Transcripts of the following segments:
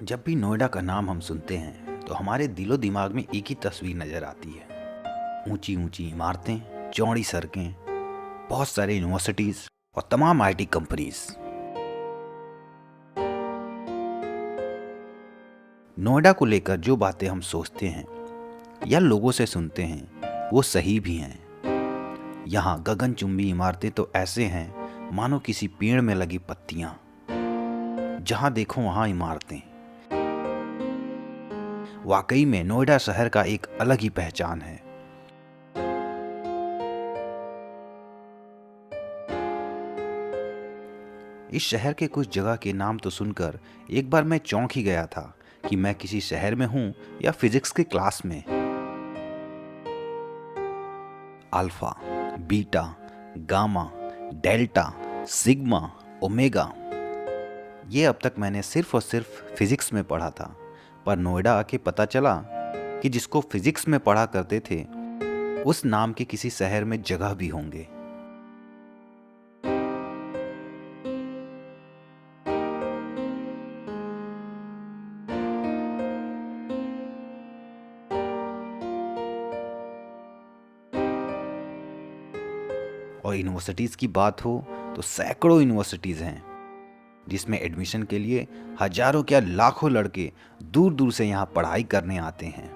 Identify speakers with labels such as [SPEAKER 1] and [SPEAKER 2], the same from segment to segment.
[SPEAKER 1] जब भी नोएडा का नाम हम सुनते हैं तो हमारे दिलो दिमाग में एक ही तस्वीर नजर आती है। ऊंची ऊंची इमारतें, चौड़ी सड़कें, बहुत सारे यूनिवर्सिटीज और तमाम आईटी कंपनीज। नोएडा को लेकर जो बातें हम सोचते हैं या लोगों से सुनते हैं वो सही भी हैं। यहाँ गगनचुंबी इमारतें तो ऐसे हैं मानो किसी पेड़ में लगी पत्तियां। जहाँ देखो वहाँ इमारतें। वाकई में नोएडा शहर का एक अलग ही पहचान है। इस शहर के कुछ जगह के नाम तो सुनकर एक बार मैं चौंक ही गया था कि मैं किसी शहर में हूं या फिजिक्स के क्लास में। Alpha, beta, gamma, delta, sigma, omega, ये अब तक मैंने सिर्फ और सिर्फ फिजिक्स में पढ़ा था। पर नोएडा आके पता चला कि जिसको फिजिक्स में पढ़ा करते थे उस नाम के किसी शहर में जगह भी होंगे। और यूनिवर्सिटीज़ की बात हो तो सैकड़ों यूनिवर्सिटीज़ हैं जिसमें एडमिशन के लिए हजारों क्या लाखों लड़के दूर दूर से यहाँ पढ़ाई करने आते हैं।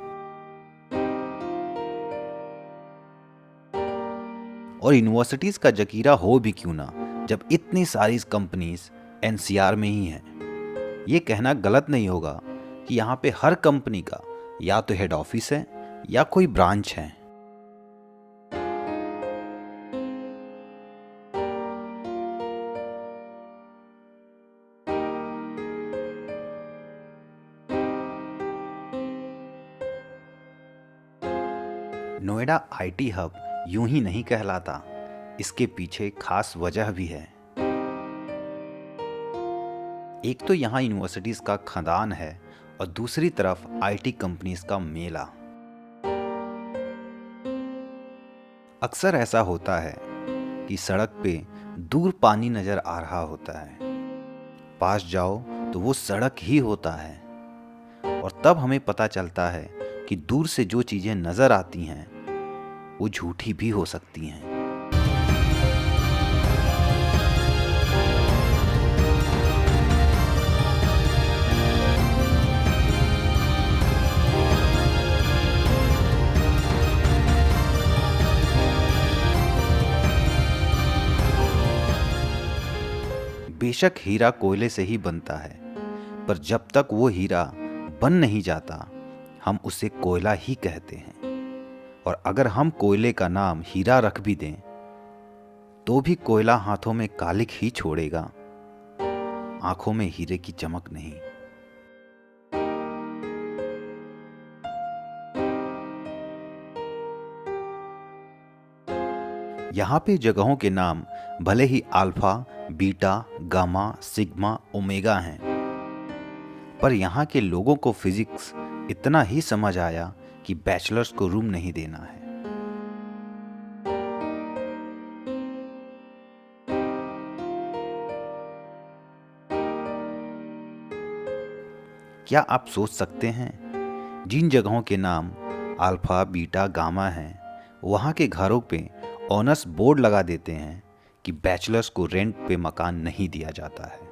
[SPEAKER 1] और यूनिवर्सिटीज़ का जकीरा हो भी क्यों ना, जब इतनी सारी कंपनीज एनसीआर में ही हैं। ये कहना गलत नहीं होगा कि यहाँ पे हर कंपनी का या तो हेड ऑफिस है या कोई ब्रांच है। नोएडा आईटी हब यूं ही नहीं कहलाता, इसके पीछे खास वजह भी है। एक तो यहाँ यूनिवर्सिटीज का खदान है और दूसरी तरफ आईटी कंपनीज का मेला। अक्सर ऐसा होता है कि सड़क पे दूर पानी नजर आ रहा होता है, पास जाओ तो वो सड़क ही होता है। और तब हमें पता चलता है कि दूर से जो चीजें नजर आती हैं वो झूठी भी हो सकती हैं। बेशक हीरा कोयले से ही बनता है, पर जब तक वो हीरा बन नहीं जाता हम उसे कोयला ही कहते हैं। और अगर हम कोयले का नाम हीरा रख भी दें तो भी कोयला हाथों में कालिक ही छोड़ेगा, आंखों में हीरे की चमक नहीं। यहाँ पे जगहों के नाम भले ही alpha, beta, gamma, sigma, omega हैं, पर यहाँ के लोगों को फिजिक्स इतना ही समझ आया कि बैचलर्स को रूम नहीं देना है। क्या आप सोच सकते हैं, जिन जगहों के नाम अल्फा, बीटा, गामा हैं वहाँ के घरों पे ऑनर्स बोर्ड लगा देते हैं कि बैचलर्स को रेंट पे मकान नहीं दिया जाता है।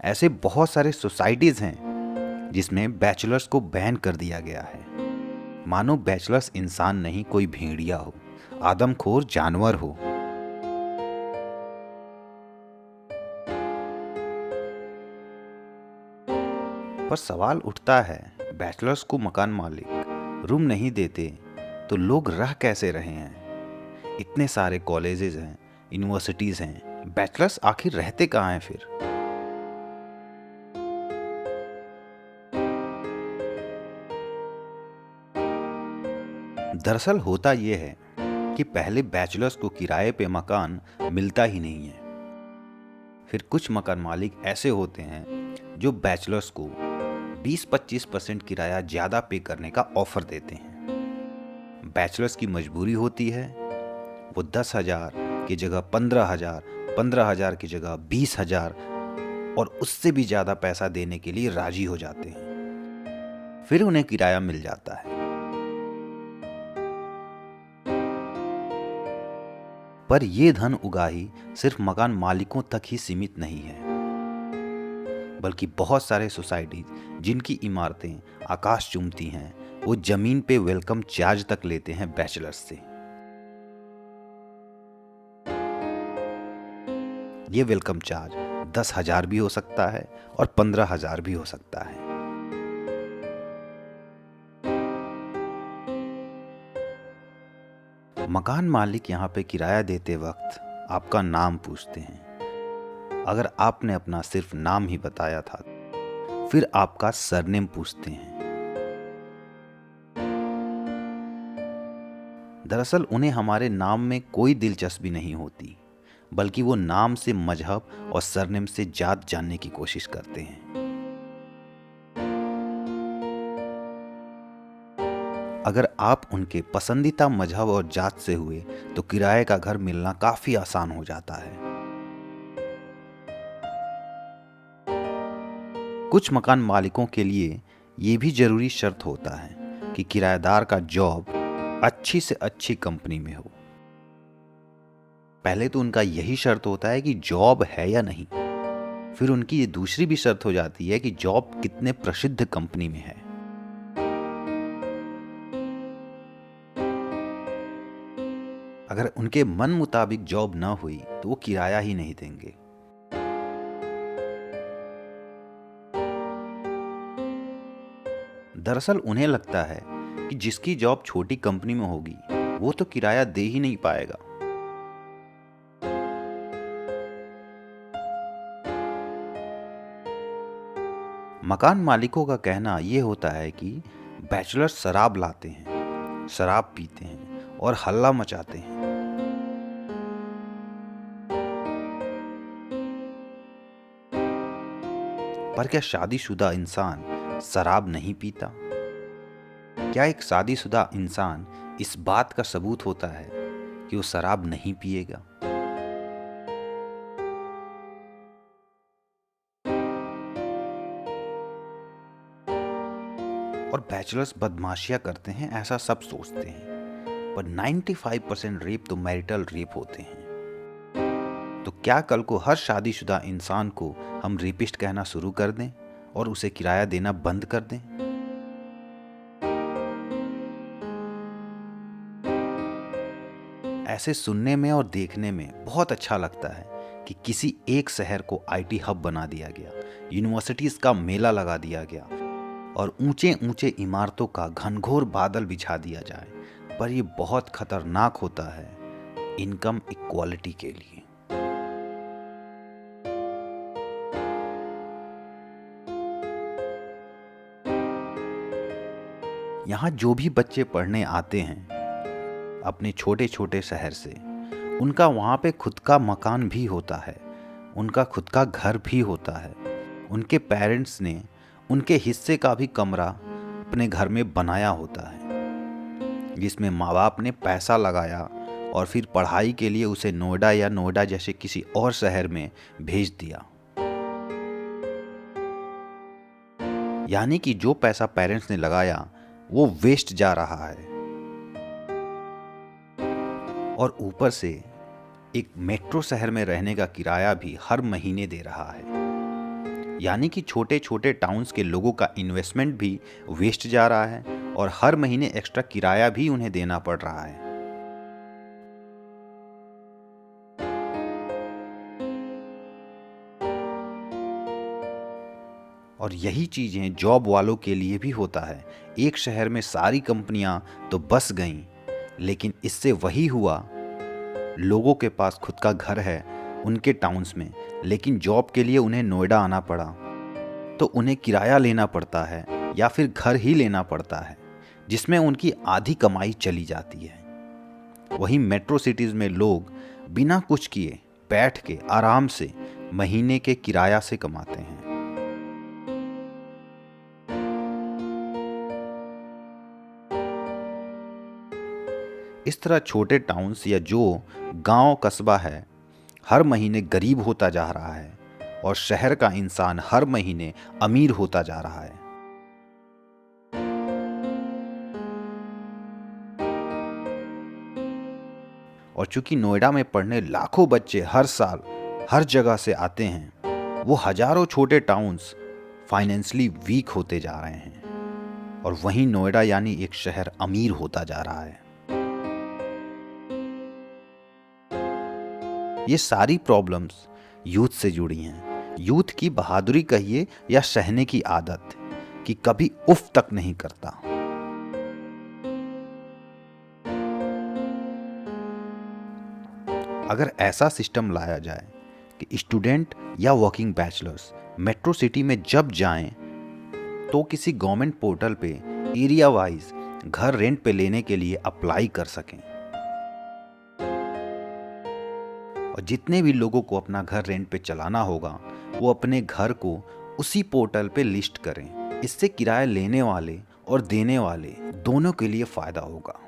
[SPEAKER 1] ऐसे बहुत सारे सोसाइटीज हैं जिसमें बैचलर्स को बैन कर दिया गया है, मानो बैचलर्स इंसान नहीं कोई भेड़िया हो, आदमखोर जानवर हो। पर सवाल उठता है, बैचलर्स को मकान मालिक रूम नहीं देते तो लोग रह कैसे रहे हैं? इतने सारे कॉलेजेस हैं, यूनिवर्सिटीज हैं, बैचलर्स आखिर रहते कहाँ हैं फिर? दरअसल होता यह है कि पहले बैचलर्स को किराए पे मकान मिलता ही नहीं है। फिर कुछ मकान मालिक ऐसे होते हैं जो बैचलर्स को 20-25% किराया ज़्यादा पे करने का ऑफर देते हैं। बैचलर्स की मजबूरी होती है, वो 10,000 की जगह 15,000, 15,000 की जगह 20,000 और उससे भी ज़्यादा पैसा देने के लिए राजी हो जाते हैं। फिर उन्हें किराया मिल जाता है। पर यह धन उगाही सिर्फ मकान मालिकों तक ही सीमित नहीं है, बल्कि बहुत सारे सोसाइटीज जिनकी इमारतें आकाश चूमती हैं, वो जमीन पे वेलकम चार्ज तक लेते हैं बैचलर्स से। ये वेलकम चार्ज 10,000 भी हो सकता है और 15,000 भी हो सकता है। मकान मालिक यहाँ पे किराया देते वक्त आपका नाम पूछते हैं। अगर आपने अपना सिर्फ नाम ही बताया था, फिर आपका सरनेम पूछते हैं। दरअसल उन्हें हमारे नाम में कोई दिलचस्पी नहीं होती, बल्कि वो नाम से मजहब और सरनेम से जात जानने की कोशिश करते हैं। अगर आप उनके पसंदीदा मजहब और जात से हुए तो किराए का घर मिलना काफी आसान हो जाता है। कुछ मकान मालिकों के लिए ये भी जरूरी शर्त होता है कि किराएदार का जॉब अच्छी से अच्छी कंपनी में हो। पहले तो उनका यही शर्त होता है कि जॉब है या नहीं, फिर उनकी ये दूसरी भी शर्त हो जाती है कि जॉब कितने प्रसिद्ध कंपनी में है। अगर उनके मन मुताबिक जॉब ना हुई तो वो किराया ही नहीं देंगे। दरअसल उन्हें लगता है कि जिसकी जॉब छोटी कंपनी में होगी वो तो किराया दे ही नहीं पाएगा। मकान मालिकों का कहना यह होता है कि बैचलर्स शराब लाते हैं, शराब पीते हैं और हल्ला मचाते हैं। पर क्या शादीशुदा इंसान शराब नहीं पीता? क्या एक शादीशुदा इंसान इस बात का सबूत होता है कि वो शराब नहीं पिएगा? और बैचलर्स बदमाशियां करते हैं ऐसा सब सोचते हैं, पर 95% रेप तो मैरिटल रेप होते हैं। तो क्या कल को हर शादीशुदा इंसान को हम रेपिस्ट कहना शुरू कर दें और उसे किराया देना बंद कर दें? ऐसे सुनने में और देखने में बहुत अच्छा लगता है कि किसी एक शहर को आईटी हब बना दिया गया, यूनिवर्सिटीज का मेला लगा दिया गया और ऊंचे ऊंचे इमारतों का घनघोर बादल बिछा दिया जाए। पर यह बहुत खतरनाक होता है इनकम इक्वालिटी के लिए। यहाँ जो भी बच्चे पढ़ने आते हैं अपने छोटे छोटे शहर से, उनका वहाँ पे खुद का मकान भी होता है, उनका खुद का घर भी होता है। उनके पेरेंट्स ने उनके हिस्से का भी कमरा अपने घर में बनाया होता है, जिसमें माँ बाप ने पैसा लगाया और फिर पढ़ाई के लिए उसे नोएडा या नोएडा जैसे किसी और शहर में भेज दिया। यानी कि जो पैसा पेरेंट्स ने लगाया वो वेस्ट जा रहा है। और ऊपर से एक मेट्रो शहर में रहने का किराया भी हर महीने दे रहा है। यानी कि छोटे छोटे टाउन्स के लोगों का इन्वेस्टमेंट भी वेस्ट जा रहा है और हर महीने एक्स्ट्रा किराया भी उन्हें देना पड़ रहा है। और यही चीजें जॉब वालों के लिए भी होता है। एक शहर में सारी कंपनियां तो बस गईं, लेकिन इससे वही हुआ, लोगों के पास खुद का घर है उनके टाउन्स में, लेकिन जॉब के लिए उन्हें नोएडा आना पड़ा तो उन्हें किराया लेना पड़ता है या फिर घर ही लेना पड़ता है, जिसमें उनकी आधी कमाई चली जाती है। वहीं मेट्रो सिटीज में लोग बिना कुछ किए बैठ के आराम से महीने के किराया से कमाते हैं। इस तरह छोटे टाउन्स या जो गांव कस्बा है हर महीने गरीब होता जा रहा है और शहर का इंसान हर महीने अमीर होता जा रहा है। और चूंकि नोएडा में पढ़ने लाखों बच्चे हर साल हर जगह से आते हैं, वो हजारों छोटे टाउन्स फाइनेंशियली वीक होते जा रहे हैं और वहीं नोएडा यानी एक शहर अमीर होता जा रहा है। ये सारी प्रॉब्लम्स यूथ से जुड़ी हैं। यूथ की बहादुरी कहिए या सहने की आदत कि कभी उफ तक नहीं करता। अगर ऐसा सिस्टम लाया जाए कि स्टूडेंट या वर्किंग बैचलर्स मेट्रो सिटी में जब जाएं तो किसी गवर्नमेंट पोर्टल पे एरिया वाइज घर रेंट पे लेने के लिए अप्लाई कर सकें और जितने भी लोगों को अपना घर रेंट पे चलाना होगा वो अपने घर को उसी पोर्टल पे लिस्ट करें। इससे किराया लेने वाले और देने वाले दोनों के लिए फायदा होगा।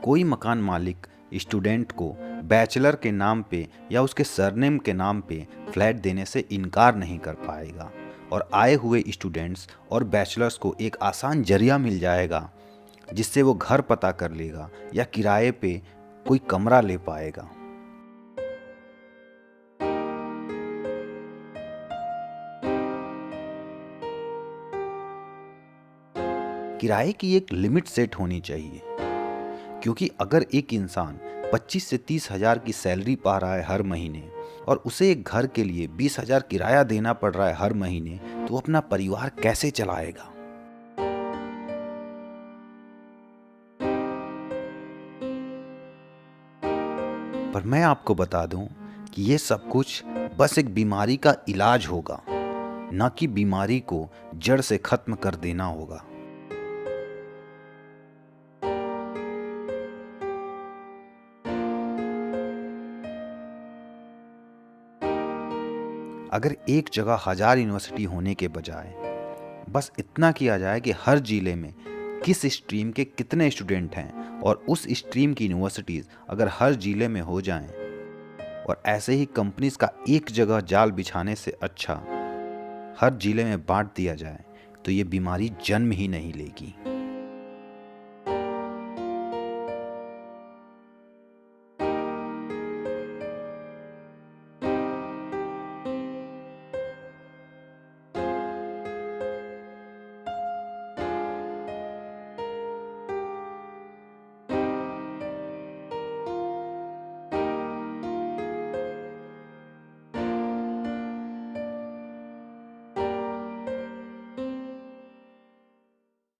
[SPEAKER 1] कोई मकान मालिक स्टूडेंट को बैचलर के नाम पे या उसके सरनेम के नाम पे फ्लैट देने से इनकार नहीं कर पाएगा और आए हुए स्टूडेंट्स और बैचलर्स को एक आसान जरिया मिल जाएगा जिससे वो घर पता कर लेगा या किराए पे कोई कमरा ले पाएगा। किराए की एक लिमिट सेट होनी चाहिए, क्योंकि अगर एक इंसान 25 से 30 हजार की सैलरी पा रहा है हर महीने और उसे एक घर के लिए 20 हजार किराया देना पड़ रहा है हर महीने, तो वो अपना परिवार कैसे चलाएगा। पर मैं आपको बता दूं कि ये सब कुछ बस एक बीमारी का इलाज होगा, न कि बीमारी को जड़ से खत्म कर देना होगा। अगर एक जगह 1000 यूनिवर्सिटी होने के बजाय बस इतना किया जाए कि हर जिले में किस स्ट्रीम के कितने स्टूडेंट हैं और उस स्ट्रीम की यूनिवर्सिटीज़ अगर हर जिले में हो जाएं और ऐसे ही कंपनीज का एक जगह जाल बिछाने से अच्छा हर जिले में बांट दिया जाए, तो ये बीमारी जन्म ही नहीं लेगी।